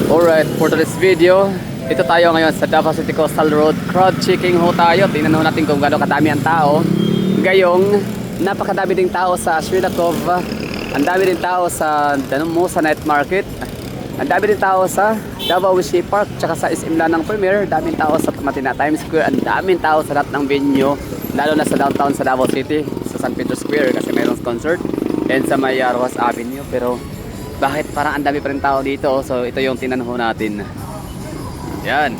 Alright, for today's video, ito tayo ngayon sa Davao City Coastal Road. Crowd checking ho tayo. Tingnan ho natin kung gaano kadami ang tao. Gayong, napakadami ding tao sa Shwirakov. Ang dami din tao sa Danumo, sa night market. Ang dami din tao sa Davao Wishi Park, tsaka sa SM Lanang Premier. Daming tao sa Matina Times Square. Ang daming tao sa lahat ng venue, lalo na sa downtown sa Davao City, sa San Pedro Square kasi mayroong concert. And sa may Rojas Avenue. Pero bakit parang ang dami pa rin tao dito? So ito yung tinanong natin. Yan.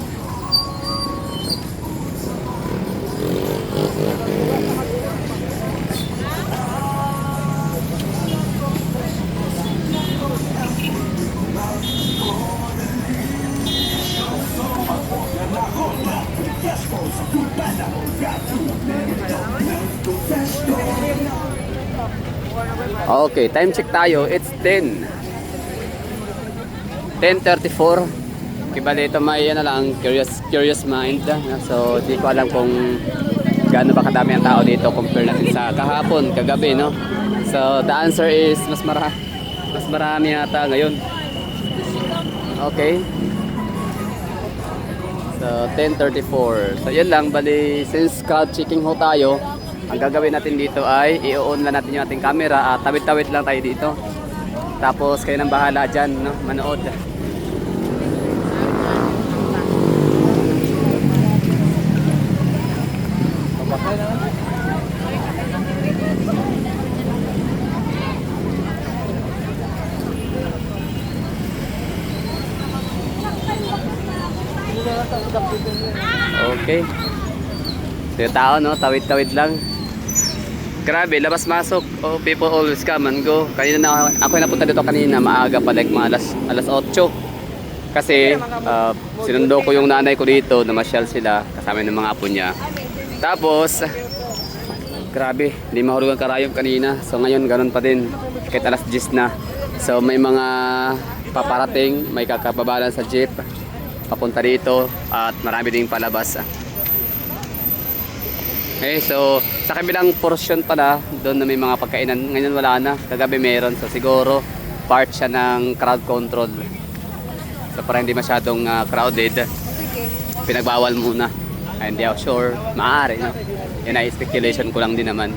Okay, time check tayo. It's 10:34. Kibali ito may ano lang, curious mind. So, di ko alam kung gaano ba kadami ang tao dito compare natin sa kahapon, kagabi, no? So, the answer is mas marami yata ngayon. Okay. So, 10:34. So, yun lang. Bali, since crowd checking ho tayo, ang gagawin natin dito ay i-on na natin yung ating camera at tawid-tawid lang tayo dito. Tapos kayo nang bahala dyan, no? Manood. Okay. So yung tao, no? Tawid-tawid lang. Grabe, labas-masok. Oh, people always come and go. Kanina na ako napunta dito kanina, maaga pa, like mga alas 8. Kasi sinundo ko yung nanay ko dito, namasyal sila kasama ng mga apo niya. Tapos grabe, hindi mahulog ang karayom kanina. So ngayon ganun pa din, kahit alas 10 na. So may mga paparating, may kakababalan sa jeep papunta dito at marami ding palabas. Okay, so sa kabilang portion pala, doon na may mga pagkainan. Ngayon wala na, kagabi meron. So siguro part siya ng crowd control. So para hindi masyadong crowded, pinagbawal muna. Ay, hindi ako sure, maaari, no? Yan ay speculation ko lang din naman.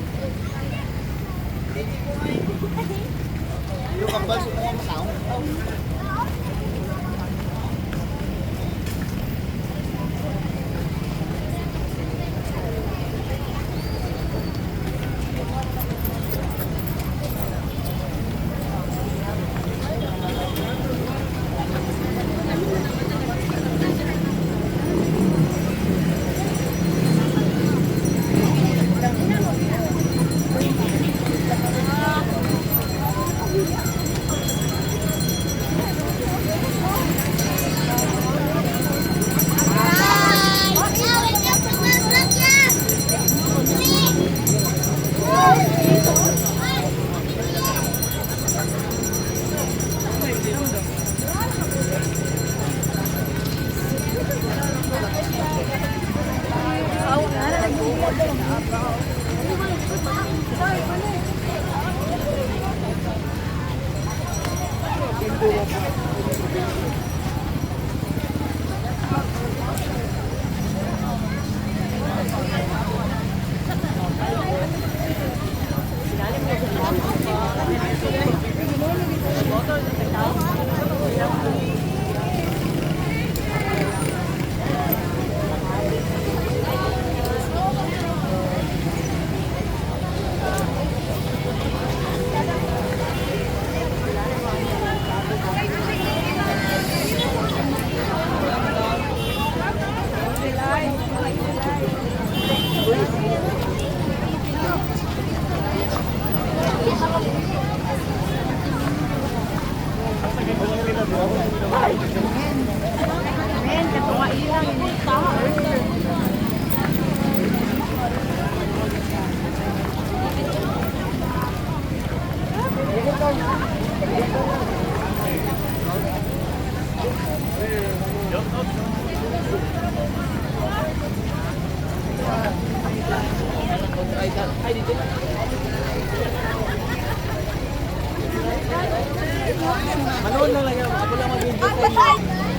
Manood lang lang yan. Ako lang mag-enjoy sa inyo.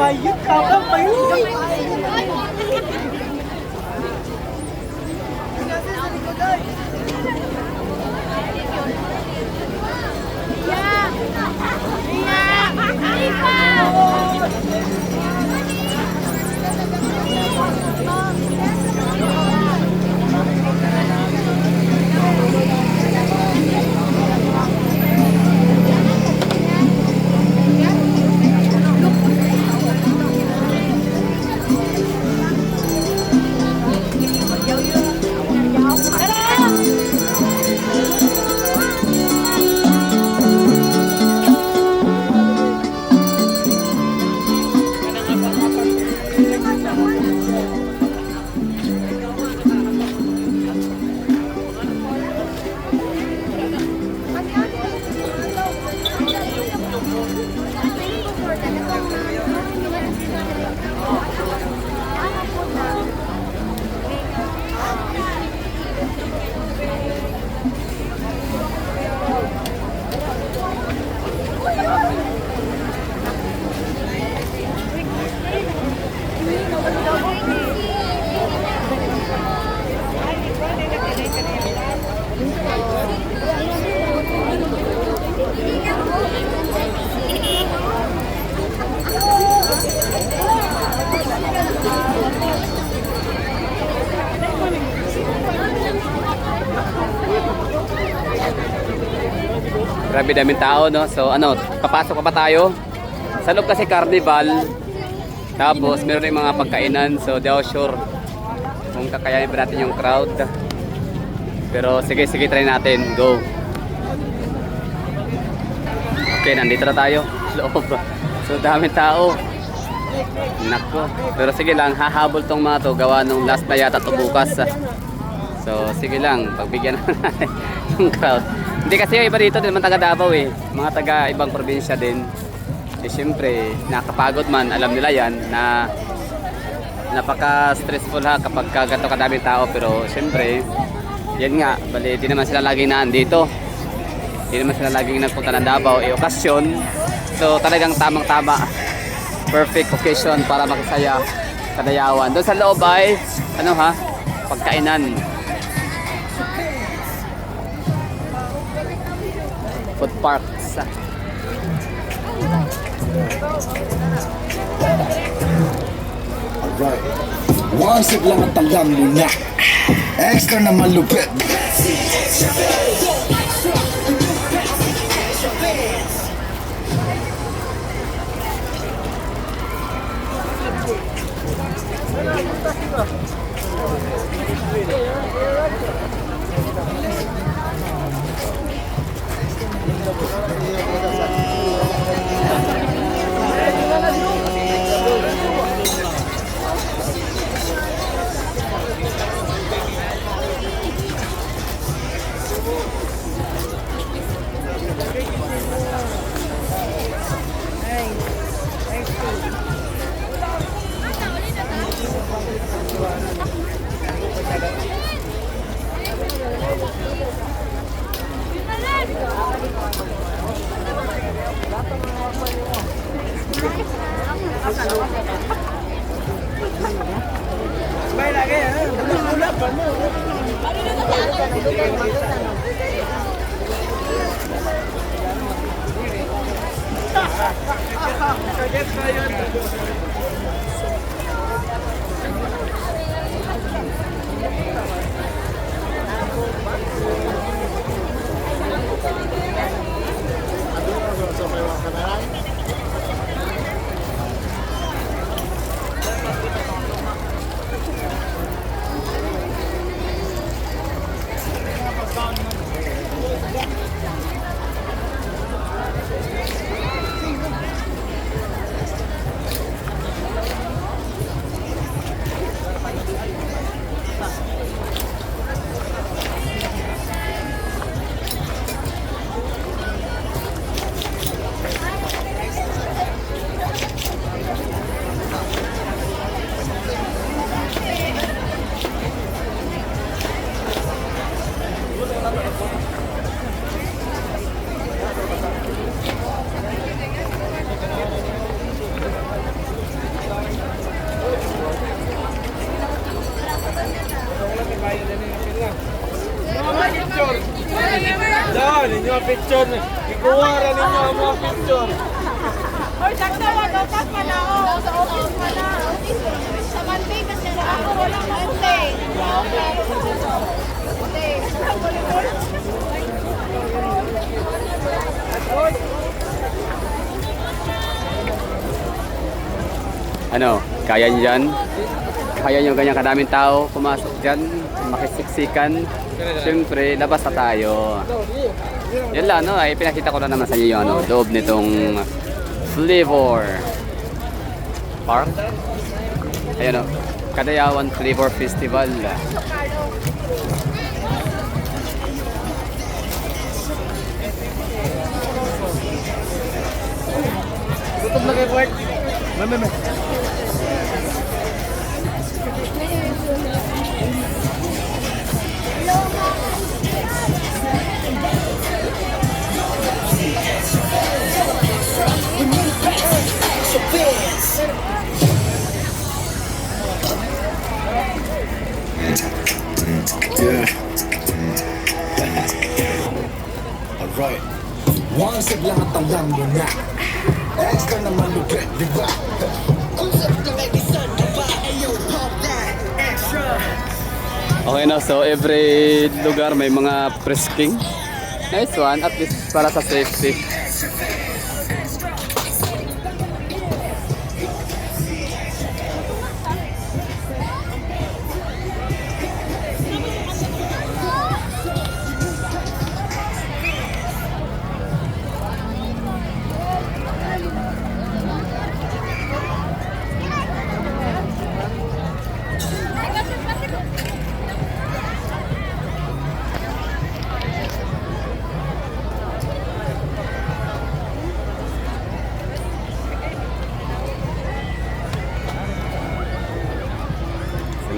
Bayot ka ba? Bayot! Grabe daming tao, no? So ano, papasok pa ba tayo? Sa loob kasi carnival. Tapos meron rin mga pagkainan. So di ako sure kung kakayanin ba natin yung crowd. Pero sige, try natin. Go! Okay, nandito na tayo. Loob. So daming tao. Nako. Pero sige lang, hahabol tong mga to. Gawa nung last na yata to bukas. So sige lang, pagbigyan natin yung crowd. Hindi kasi yung iba dito, din naman taga Davao eh. Mga taga ibang probinsya din. Eh syempre, nakapagod man, alam nila yan na napaka-stressful ha kapag ganito kadaming tao. Pero syempre, yan nga, bali, di naman sila laging naandito. Di naman sila laging nagpunta ng Davao, eh okasyon. So talagang tamang-tama, perfect occasion para makisaya Kadayawan. Doon sa loob ay, ano ha, pagkainan. Food parks. Alright. Wasag lang ang talam mo na. Extra na malupit. picture. Ikuwara ninyo ang mga picture. Or saktawa, dapat pa na ako. Sa office pa na. Sa Monday kasi ako walang Monday. Ano, kaya niyo yan? Kaya niyo ganyan kadaming tao pumasok dyan, makisiksikan. Siyempre, labas na tayo. Yan lang, no? Ay, pinakita ko na naman sa inyo yung ano, loob nitong Flavor Park. Ayan o, Kadayawan Flavor Festival. Tutok na kay Bart. Mami. Alright. One siglang at alam mo na. Extra naman lugar, di ba? Okay na, so every lugar may mga frisking. Nice one, at least para sa safety.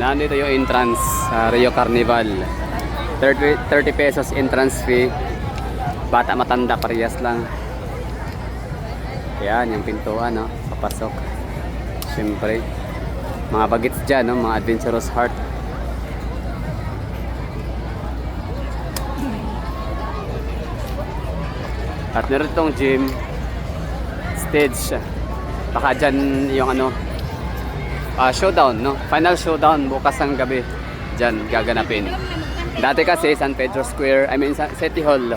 Nandito yung entrance sa Rio Carnival. 30 pesos entrance fee. Bata matanda parehas lang. Yan yung pintuan, no? Papasok. Siyempre, mga bagets dyan, no? Mga adventurous heart. At meron itong gym stage. Baka dyan yung ano, showdown, no? Final showdown bukas ang gabi. Diyan gaganapin. Dati kasi San Pedro Square, sa City Hall.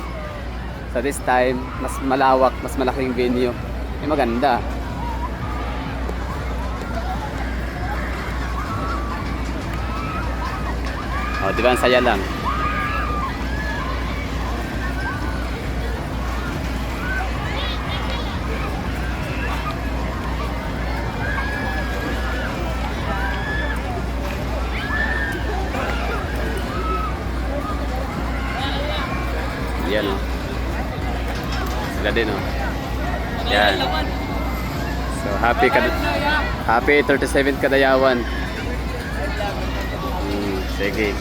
So this time, mas malawak, mas malaking venue. Maganda. Oh, di ba ang saya lang? Yan o. Sila din o. Yan. So happy 37th Kadayawan. Sige.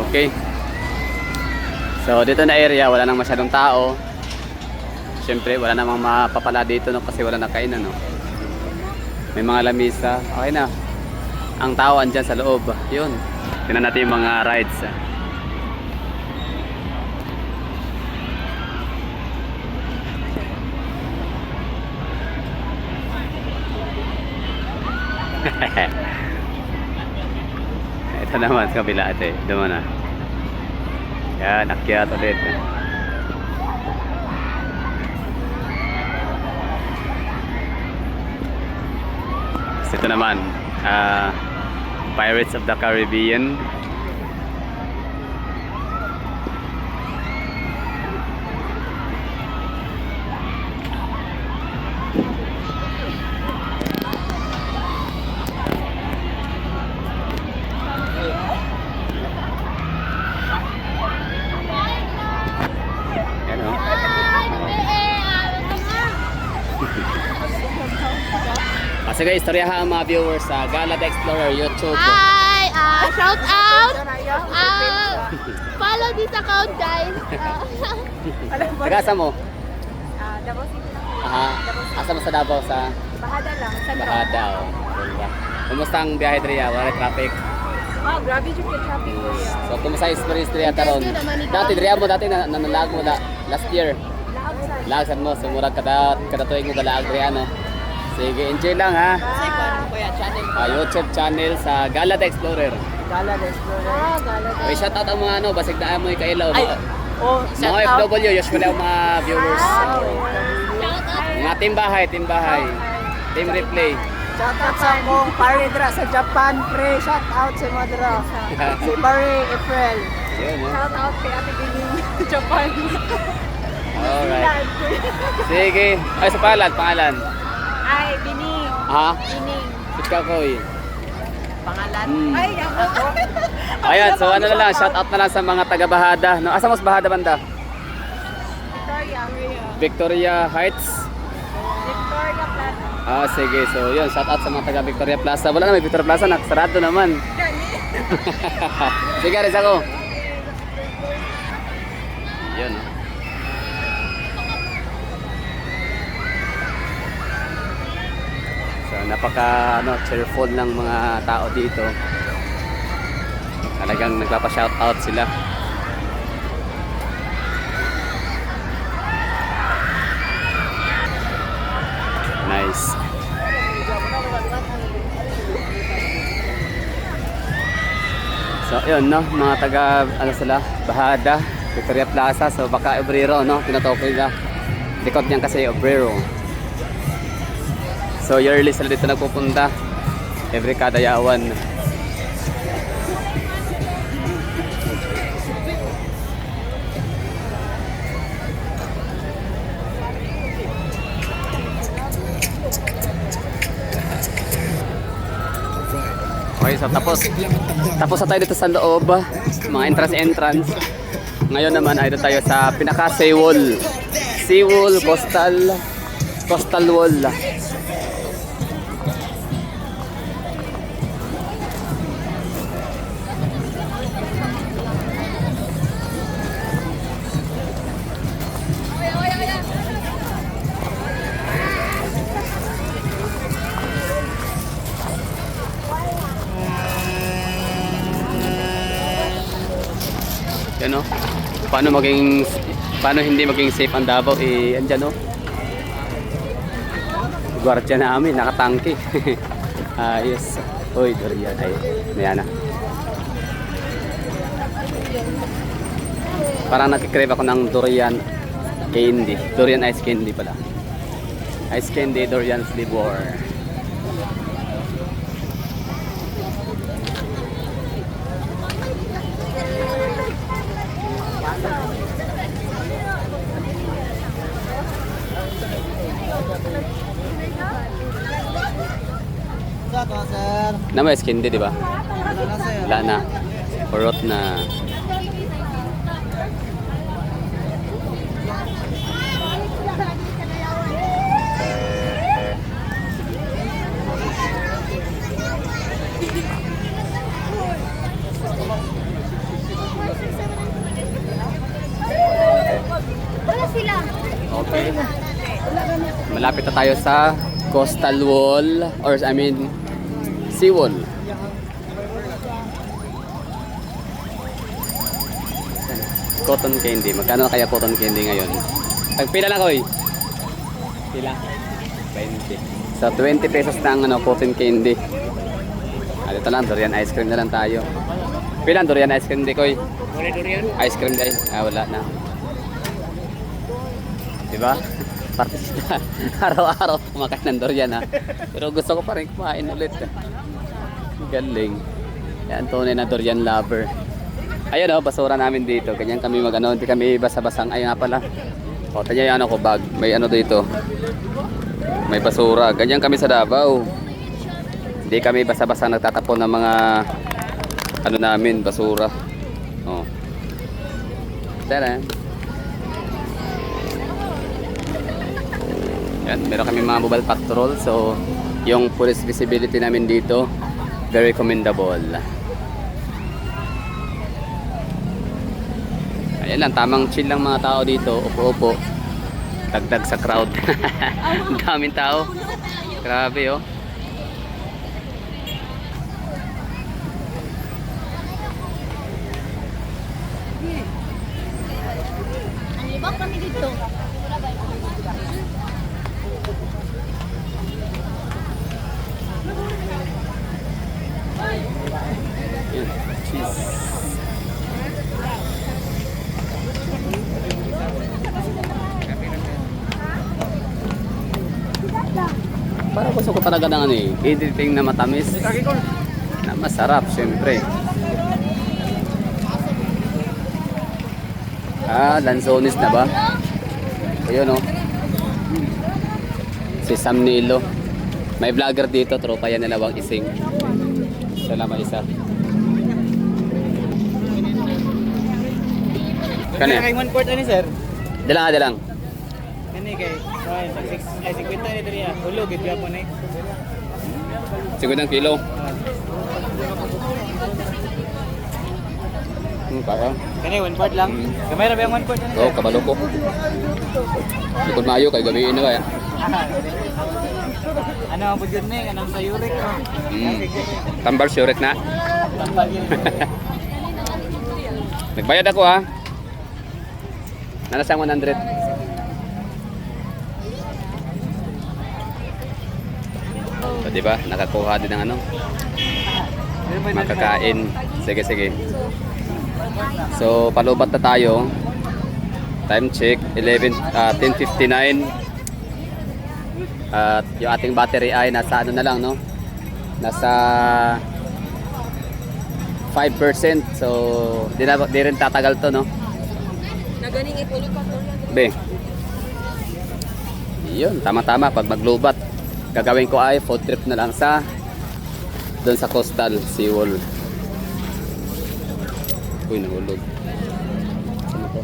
Okay. So dito na area wala nang masyadong tao. Siyempre wala namang mapapala dito, no, kasi wala na kainan, no. May mga lamisa. Okay na. Ang tao andyan sa loob. Yun. Tingnan natin yung mga rides. Ito naman sa kabila ate. Doon na. Yan. Akyat ulit. Ito naman, Pirates of the Caribbean. Yan o. Sige, istoryahan ang mga viewers sa Gala the Explorer YouTube. Hi! Shout out! Follow this account, guys. Taga-asa mo? Davao City. Aha. Asa mo sa Davao? Sa Bahada lang. Sa Bahada. Oh. Diba? Kumusta ang biyahe diriya? Wala traffic. Ah, grabe yung traffic ko yan. So kumusta ang experience diriya taron? Dati diriya mo na nalag mo last year. Lagsan mo, sumurag kada tuig mo galaag diriya no. Sige, enjoy lang ha. YouTube channel sa Gala the Explorer. Gala Explorer. Okay, shout out ang mga ano, basig na mo ikailaw. Oh, Mga FW, usually ang mga viewers. Mga team bahay. Team replay. Shout out sa akong pare dra sa Japan, pre. Shout out sa mga dra. Si pare April. Yun, no? Shout out kay Ate Bining Japan. Alright. Sige. Ay, sa pangalan. Ay, Bining. Ha? Bining. Ikaw ko eh. Pangalan. Ay, ako. Ayan, so ano na lang, shout out na lang sa mga taga Bahada. No, asa mas Bahada banda? Victoria. Victoria Heights. Victoria Plaza. Ah, sige. So, yun, shout out sa mga taga Victoria Plaza. Wala na may Victoria Plaza, nakasarado naman. Sige, aris ako. Yun. No? So, napaka cheerful ng mga tao dito. Talagang nagpapa-shoutout sila. Nice. So, yun, no? Mga taga, Bahada, Victoria Plaza. So, baka Obrero, no? Tinatokoy nila. Likod niyan kasi Obrero. So, yearly sila dito nagpupunta. Every kada yawan. Okay, so tapos na tayo dito sa loob, mga entrance. Ngayon naman ay dito tayo sa pinaka seawall coastal wall. Yan o. Paano hindi maging safe ang Davao? Andyan o. Gwardiya namin, nakatangke. Ayos. Uy, durian. Ay, mayana. Parang nakikrave ako ng durian candy. Durian ice candy pala. Ice candy, durian flavor. Sir. Na may skin di ba? Wala na. Urot na. Wala sila. Okay. Malapit na tayo sa coastal wall or seawall. Cotton candy. Magkano na kaya cotton candy ngayon? Pagpila na ko eh. Pila? 20. So 20 pesos na ang cotton candy. Dito lang, durian ice cream na lang tayo. Pila durian ice cream di ko eh. Durian? Ice cream di. Wala na. Diba? Partisita. Araw-araw kumakain ng durian ha. Pero gusto ko pa rin kumain ulit. Galing. Yan, tunay na durian lover. Ayun o, basura namin dito. Ganyan kami hindi kami basa-basang. Ayun nga pala. O, tanya yung bag. May dito. May basura. Ganyan kami sa Davao. Hindi kami basa-basang nagtatapon ng mga namin, basura. O. Tara. Yan, meron kami mga mobile patrol. So, yung police visibility namin dito, very commendable. Ayan lang, tamang chill lang mga tao dito. Upo-upo. Dagdag sa crowd. Ang daming tao. Grabe oh. Walk kami dito. Yun, cheese. Parang gusto ko talaga ng ano eh, editing na matamis. Na masarap, syempre. Lanzones na ba? Ayun oh. Si Sam Nilo. May vlogger dito, tropa yan na Lawang Ising. Salamat isa. Kani? Kaya 1 quart ani sir? Dalang, dalang. Kani kay pag 50 ni diri ah. Ulo gid gyapon eh. 50 kilo. Kaya. Kani 1 quart lang. Gamay ra ba yung 1 quart ani? Oo, kabalo ko. Likod mayo kay gabiin na kaya. Ano ang budget ni kanang sa uric oh. Tambal syurek na. Tambal yun. Nagbayad ako ha. Nanasang 100. So, diba? Nakakuha din ng ano? Makakain. Sige, sige. So, palubat na tayo. Time check, 10:59. At yung ating battery ay nasa ano na lang, no? Nasa 5%. So, di rin tatagal to, no? Naganing ipulo pa to. Be. Yun, tama-tama. Pag maglubat, gagawin ko ay food trip na lang sa doon sa coastal seawall. Uy, nahulog. Ano to?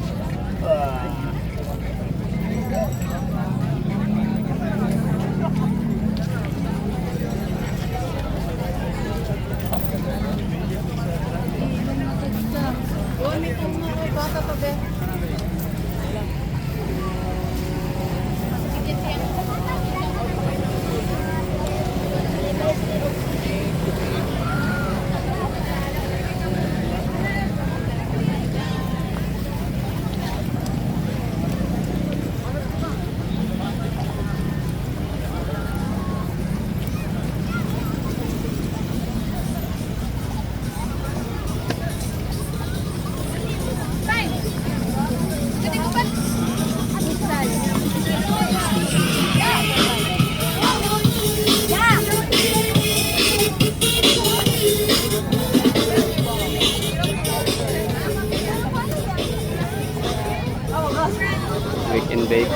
Wake and bake.